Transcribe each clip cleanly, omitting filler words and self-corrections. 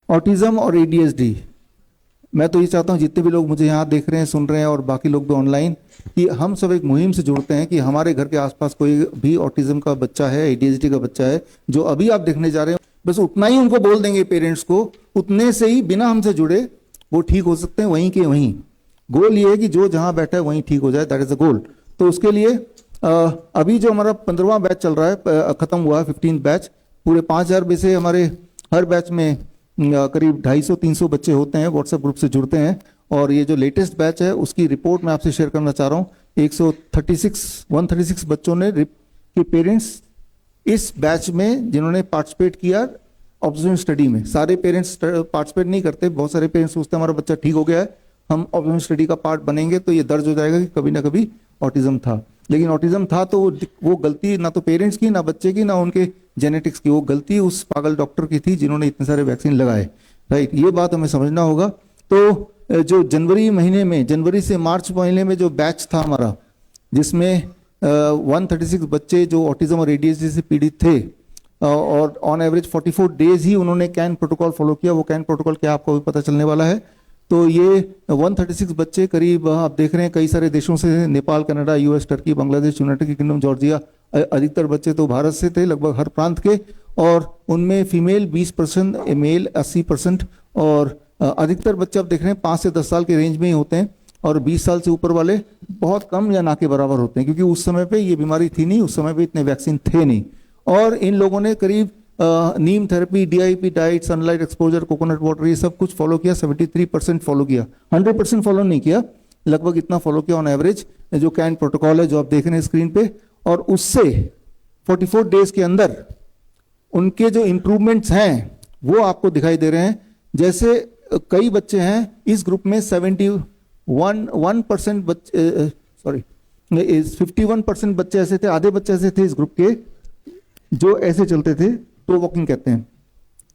Autism और ADHD, मैं तो ये चाहता हूँ जितने भी लोग मुझे यहाँ देख रहे हैं, सुन रहे हैं और बाकी लोग भी ऑनलाइन, कि हम सब एक मुहिम से जुड़ते हैं कि हमारे घर के आसपास कोई भी ऑटिज्म का बच्चा है, एडीएचडी का बच्चा है, जो अभी आप देखने जा रहे हैं, बस उतना ही उनको बोल देंगे पेरेंट्स को, उतने से ही बिना हमसे जुड़े वो ठीक हो सकते हैं वहीं के वहीं। गोल ये है कि जो जहाँ बैठा है वहीं ठीक हो जाए, दैट इज द गोल। तो उसके लिए अभी जो हमारा 15वां बैच चल रहा है, खत्म हुआ 15 बैच, पूरे 5000 में से हमारे हर बैच में करीब 250-300 बच्चे होते हैं, व्हाट्सएप ग्रुप से जुड़ते हैं। और ये जो लेटेस्ट बैच है उसकी रिपोर्ट मैं आपसे शेयर करना चाह रहा हूँ। 136 बच्चों ने के पेरेंट्स इस बैच में जिन्होंने पार्टिसिपेट किया ऑब्जर्वेशन स्टडी में, सारे पेरेंट्स पार्टिसिपेट नहीं करते, बहुत सारे पेरेंट्स सोचते हैं हमारा बच्चा ठीक हो गया है, हम ऑब्जर्वेशन स्टडी का पार्ट बनेंगे तो ये दर्ज हो जाएगा कि कभी ना कभी ऑटिज्म था। लेकिन ऑटिज्म था तो वो गलती ना तो पेरेंट्स की, ना बच्चे की, ना उनके जेनेटिक्स की, वो गलती उस पागल डॉक्टर की थी जिन्होंने इतने सारे वैक्सीन लगाए, राइट। ये बात हमें समझना होगा। तो जो जनवरी से मार्च महीने में जो बैच था हमारा, जिसमें 136 बच्चे जो ऑटिज्म और एडीएचडी से पीड़ित थे, और ऑन एवरेज 44 डेज ही उन्होंने कैन प्रोटोकॉल फॉलो किया। वो कैन प्रोटोकॉल क्या आपको भी पता चलने वाला है। तो ये 136 बच्चे करीब आप देख रहे हैं कई सारे देशों से, Nepal, Canada, US, Turkey, Bangladesh, United kingdom, Georgia, अधिकतर बच्चे तो भारत से थे, लगभग हर प्रांत के, और उनमें फीमेल 20%, मेल 80%, और अधिकतर बच्चे आप देख रहे हैं 5 से 10 साल के रेंज में ही होते हैं, और 20 साल से ऊपर वाले बहुत कम या ना के बराबर होते हैं, क्योंकि उस समय पे ये बीमारी थी नहीं, उस समय पे इतने वैक्सीन थे नहीं। और इन लोगों ने करीब नीम therapy, DIP diet, sunlight exposure, coconut water, ये सब कुछ फॉलो किया। 73% फॉलो किया, 100% फॉलो नहीं किया, लगभग इतना फॉलो किया ऑन एवरेज, जो कैन प्रोटोकॉल है जो आप देख रहे हैं स्क्रीन पे। और उससे 44 डेज के अंदर उनके जो इंप्रूवमेंट्स हैं वो आपको दिखाई दे रहे हैं। जैसे कई बच्चे हैं इस ग्रुप में 51% बच्चे, 51% बच्चे ऐसे थे, आधे बच्चे ऐसे थे इस ग्रुप के जो ऐसे चलते थे, तो वॉकिंग कहते हैं।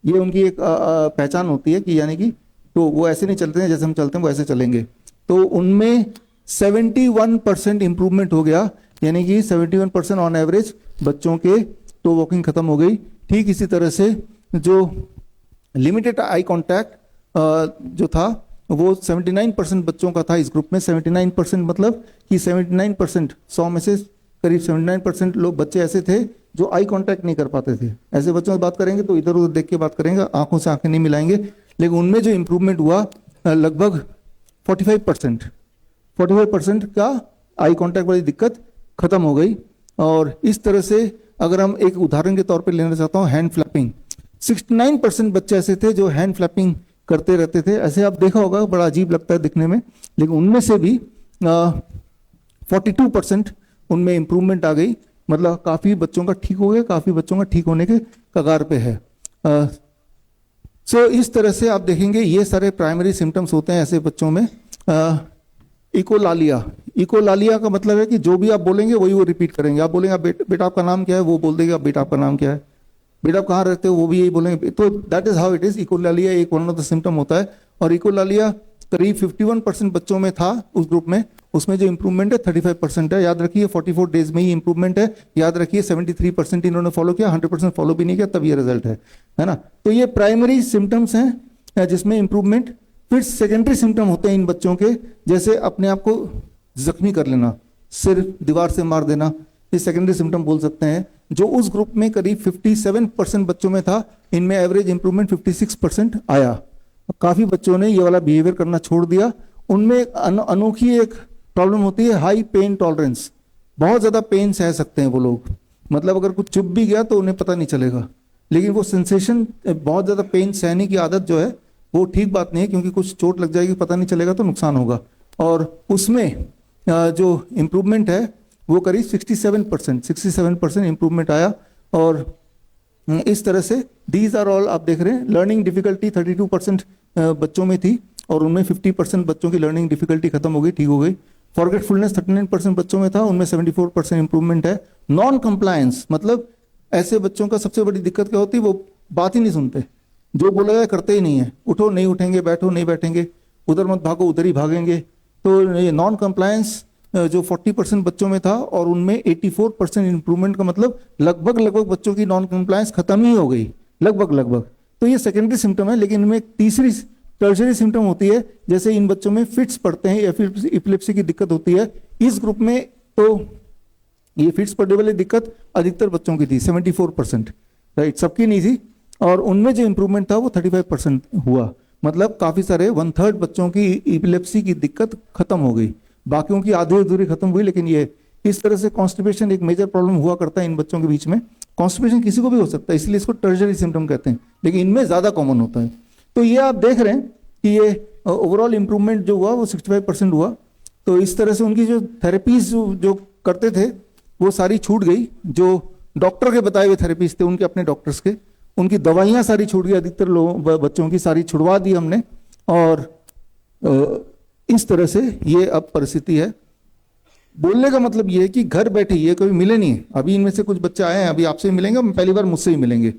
ये उनकी एक पहचान होती है कि यानी कि तो वो ऐसे नहीं चलते हैं जैसे हम चलते हैं, वो ऐसे चलेंगे। तो उनमें 71% इंप्रूवमेंट हो गया, यानी कि 71% ऑन एवरेज बच्चों के तो वॉकिंग खत्म हो गई। ठीक इसी तरह से जो लिमिटेड आई कांटेक्ट जो था वो 79% बच्चों का था इस ग्रुप में। 79% मतलब कि 79%, 100 में से करीब 79% लोग बच्चे ऐसे थे जो आई कांटेक्ट नहीं कर पाते थे। ऐसे बच्चों से बात करेंगे तो इधर उधर देख के बात करेंगे, आंखों से आंखें नहीं मिलाएंगे। लेकिन उनमें जो इंप्रूवमेंट हुआ लगभग 45% का आई कांटेक्ट वाली दिक्कत खत्म हो गई। और इस तरह से अगर हम एक उदाहरण के तौर पे लेना चाहता हूँ, हैंड फ्लैपिंग, 69% बच्चे ऐसे थे जो हैंड फ्लैपिंग करते रहते थे। ऐसे आप देखा होगा, बड़ा अजीब लगता है दिखने में, लेकिन उनमें से भी 42% उनमें इंप्रूवमेंट आ गई। मतलब काफी बच्चों का ठीक हो गया, काफी बच्चों का ठीक होने के कगार पे है। सो इस तरह से आप देखेंगे ये सारे प्राइमरी सिम्टम्स होते हैं ऐसे बच्चों में। इकोलालिया का मतलब है कि जो भी आप बोलेंगे वही वो रिपीट करेंगे। आप बोलेंगे बेटा आपका नाम क्या है, वो बोल देगा बेटा आपका नाम क्या है। बेटा आप कहाँ रहते हो, वो भी यही बोलेंगे। तो that is how it is. Echolalia एक वन ऑफ द सिम्टम होता है। और इकोलालिया करीब 51% बच्चों में था उस ग्रुप में। उसमें जो इंप्रूवमेंट है 35% है। याद रखिए 44 डेज में ही इंप्रूवमेंट है। याद रखिए 73% इन्होंने फॉलो किया, 100% फॉलो भी नहीं किया, तब ये रिजल्ट है ना। तो ये प्राइमरी सिम्टम्स हैं जिसमें इंप्रूवमेंट। फिर सेकेंडरी सिम्टम होते हैं इन बच्चों के, जैसे अपने आप को जख्मी कर लेना, सिर दीवार से मार देना, ये सेकेंडरी सिम्टम बोल सकते हैं। जो उस ग्रुप में करीब 57% बच्चों में था, इनमें एवरेज इंप्रूवमेंट 56% आया। काफी बच्चों ने ये वाला बिहेवियर करना छोड़ दिया। उनमें अनोखी एक प्रॉब्लम होती है, हाई पेन टॉलरेंस। बहुत ज्यादा पेन सह सकते हैं वो लोग, मतलब अगर कुछ चुभ भी गया तो उन्हें पता नहीं चलेगा। लेकिन वो सेंसेशन, बहुत ज्यादा पेन सहने की आदत जो है वो ठीक बात नहीं है, क्योंकि कुछ चोट लग जाएगी, पता नहीं चलेगा तो नुकसान होगा। और उसमें जो इम्प्रूवमेंट है वो करीब 67% इम्प्रूवमेंट आया। और इस तरह से दीज आर ऑल आप देख रहे हैं। लर्निंग डिफिकल्टी 32% बच्चों में थी, और उनमें 50% बच्चों की लर्निंग डिफिकल्टी खत्म हो गई, ठीक हो गई। फॉरगेटफुलनेस 39% बच्चों में था, उनमें 74% इंप्रूवमेंट है। नॉन कंप्लायंस, मतलब ऐसे बच्चों का सबसे बड़ी दिक्कत क्या होती है, वो बात ही नहीं सुनते, जो बोला जाए करते ही नहीं है। उठो नहीं उठेंगे, बैठो नहीं बैठेंगे, उधर मत भागो उधर ही भागेंगे। तो ये नॉन कंप्लायंस जो 40% बच्चों में था, और उनमें 84% इंप्रूवमेंट का मतलब लगभग बच्चों की नॉन कंप्लायंस खत्म ही हो गई, लगभग। तो ये सेकेंडरी सिम्टम है, लेकिन इनमें एक तीसरी टर्शरी सिम्टम होती है, जैसे इन बच्चों में फिट्स पड़ते हैं या फिर इपिलेप्सी की दिक्कत होती है। इस ग्रुप में तो ये फिट्स पड़ने वाली दिक्कत अधिकतर बच्चों की थी, 74%, राइट, सबकी नहीं थी। और उनमें जो इंप्रूवमेंट था वो 35% हुआ, मतलब काफी सारे 1/3 बच्चों की इपिलेप्सी की दिक्कत खत्म हो गई, बाकियों की आधी अधूरी खत्म हुई। लेकिन ये इस तरह से कॉन्स्टिपेशन एक मेजर प्रॉब्लम हुआ करता है इन बच्चों के बीच में। कॉन्स्टिपेशन किसी को भी हो सकता है, इसलिए इसको टर्शरी सिम्टम कहते हैं, लेकिन इनमें ज्यादा कॉमन होता है। तो ये आप देख रहे हैं कि ये ओवरऑल इंप्रूवमेंट जो हुआ वो 65% हुआ। तो इस तरह से उनकी जो थेरेपीज जो करते थे वो सारी छूट गई, जो डॉक्टर के बताए हुए थेरेपीज थे उनके अपने डॉक्टर्स के, उनकी दवाइयां सारी छूट गई, अधिकतर लोगों बच्चों की सारी छुड़वा दी हमने। और इस तरह से ये अब परिस्थिति है। बोलने का मतलब ये है कि घर बैठे ये कभी मिले नहीं है। अभी इनमें से कुछ बच्चे आए हैं, अभी आपसे मिलेंगे, पहली बार मुझसे ही मिलेंगे,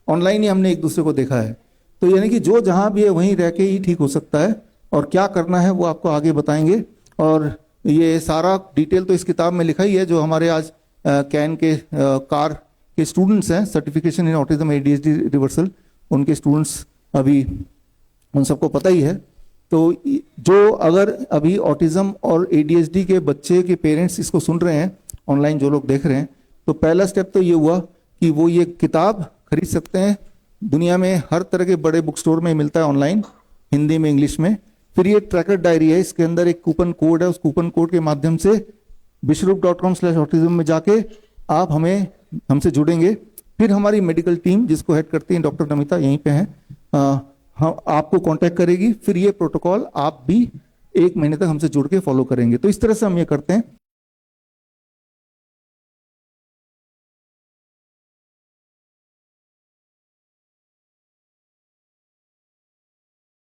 ऑनलाइन ही हमने एक दूसरे को देखा है। तो यानी कि जो जहां भी है वहीं रह के ही ठीक हो सकता है, और क्या करना है वो आपको आगे बताएंगे। और ये सारा डिटेल तो इस किताब में लिखा ही है, जो हमारे आज कैन के कार के स्टूडेंट्स हैं, सर्टिफिकेशन इन ऑटिज्म ADHD रिवर्सल, उनके स्टूडेंट्स अभी उन सबको पता ही है। तो जो अगर अभी ऑटिज्म और ADHD के बच्चे के पेरेंट्स इसको सुन रहे हैं, ऑनलाइन जो लोग देख रहे हैं, तो पहला स्टेप तो ये हुआ कि वो ये किताब खरीद सकते हैं। दुनिया में हर तरह के बड़े बुक स्टोर में मिलता है ऑनलाइन, हिंदी में, इंग्लिश में। फिर ये ट्रैकर डायरी है, इसके अंदर एक कूपन कोड है, उस कूपन कोड के माध्यम से bishrup.com/autism में जाके आप हमसे जुड़ेंगे। फिर हमारी मेडिकल टीम, जिसको हेड करती हैं डॉक्टर नमिता, यहीं पे हैं, हम आपको कांटेक्ट करेगी। फिर ये प्रोटोकॉल आप भी 1 महीने तक हमसे जुड़ के फॉलो करेंगे। तो इस तरह से हम ये करते हैं।